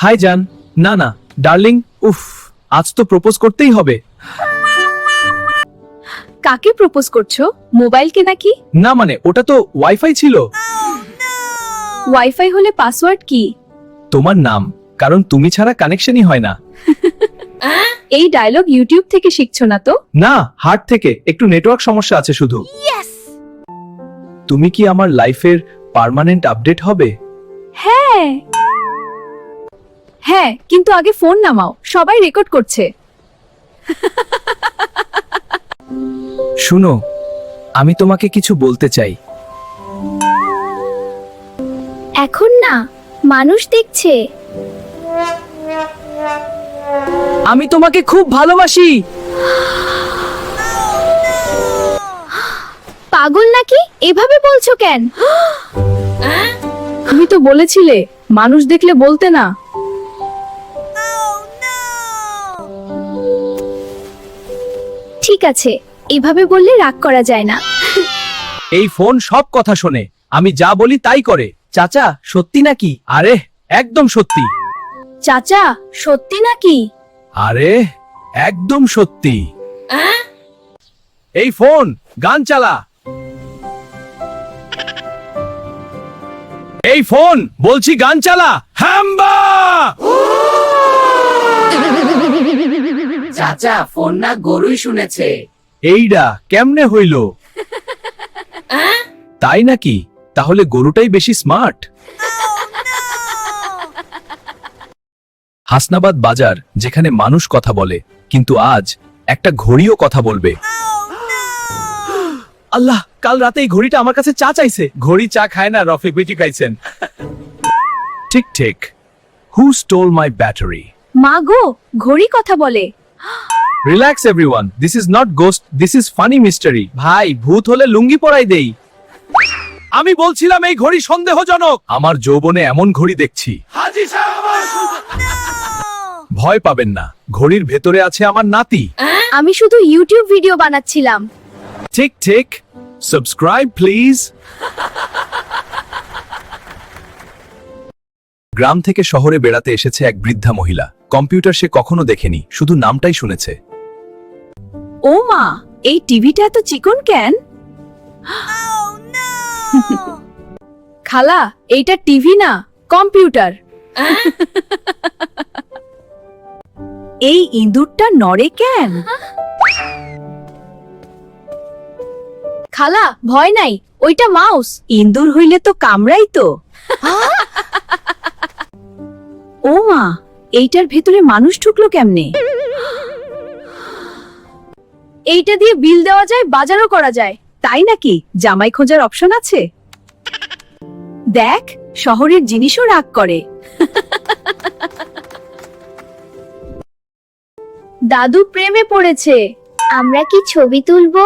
High জান। না না ডার্লিং, উফ, আজ তো প্রপোজ করতেই হবে। কাকে প্রপোজ করছো? মোবাইলকে নাকি? না মানে ওটা তো ওয়াইফাই ছিল। ওয়াইফাই হলে পাসওয়ার্ড কি? তোমার নাম, কারণ তুমি ছাড়া কানেকশনই হয় না। এই ডায়লগ ইউটিউব থেকে শিখছো না তো? না, হার্ট থেকে, একটু নেটওয়ার্ক সমস্যা আছে শুধু। তুমি কি আমার লাইফের পার্মানেন্ট আপডেট হবে? হ্যাঁ হ্যাঁ, কিন্তু আগে ফোন নামাও, সবাই রেকর্ড করছে। শুনো, আমি তোমাকে কিছু বলতে চাই। এখন না, মানুষ দেখছে। আমি তোমাকে খুব ভালোবাসি। পাগল নাকি? এভাবে বলছো কেন? তুমি তো বলেছিলে মানুষ দেখলে বলতে না। ঠিক আছে, এভাবে বললে রাগ করা যায় না। এই ফোন সব কথা শোনে, আমি যা বলি তাই করে। চাচা, সত্যি নাকি? আরে একদম সত্যি। চাচা, সত্যি নাকি? আরে একদম সত্যি। এই ফোন, গান চালা। এই ফোন, বলছি গান চালা। হাম্বা! চাচা, ফোন না গরুই শুনেছে। এইডা কেমনে হইল? তাই নাকি? তাহলে গরুটাই বেশি স্মার্ট। হাসনাবাদ বাজার, যেখানে মানুষ কথা বলে, কিন্তু আজ একটা ঘড়িও কথা বলবে। আল্লাহ, কাল রাতে এই ঘড়িটা আমার কাছে চা চাইছে। ঘড়ি চা খায় না, রফিক বেটি খাইছেন। ঠিক ঠিক। হু স্টোল মাই ব্যাটারি? মা গো, ঘড়ি কথা বলে। Relax everyone, this is not ghost, this is funny mystery. ভাই, ভূত হলে লুঙ্গি পরাই দেই। আমি বলছিলাম এই ঘড়ি সন্দেহজনক। আমার যৌবনে এমন ঘড়ি দেখছি। ভয় পাবেন না, ঘড়ির ভেতরে আছে আমার নাতি। আমি শুধু ইউটিউব ভিডিও বানাচ্ছিলাম। ঠিক ঠিক। Subscribe please. গ্রাম থেকে শহরে বেড়াতে এসেছে এক বৃদ্ধা মহিলা। কম্পিউটার সে কখনো দেখেনি, শুধু নামটাই শুনেছে। ও মা, এই টিভিটা এত চিকন কেন? খালা, এইটা টিভি না, কম্পিউটার। এই ইঁদুরটা নড়ে কেন? খালা, ভয় নাই, ওইটা মাউস। ইঁদুর হইলে তো কামড়াই তো। ও মা, এইটার ভেতরে মানুষ ঢুকলো কেমনে? এইটা দিয়ে বিল দেওয়া যায়, বাজারও করা যায়। তাই নাকি? জামাই খোঁজার অপশন আছে? দেখ, শহরের জিনিসও রাগ করে। দাদু প্রেমে পড়েছে। আমরা কি ছবি তুলবো?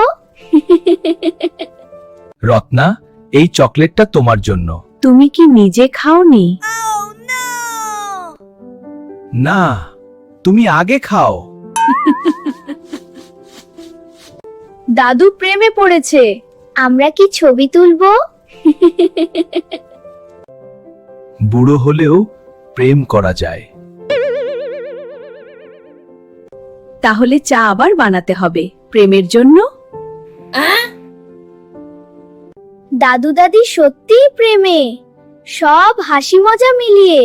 রত্না, এই চকলেটটা তোমার জন্য। তুমি কি নিজে খাওনি? না, তুমি আগে খাও। দাদু প্রেমে পড়েছে। আমরা কি ছবি তুলবো? বুড়ো হলেও প্রেম করা যায়। তাহলে চা আবার বানাতে হবে প্রেমের জন্য। দাদু দাদি সত্যিই প্রেমে, সব হাসি মজা মিলিয়ে।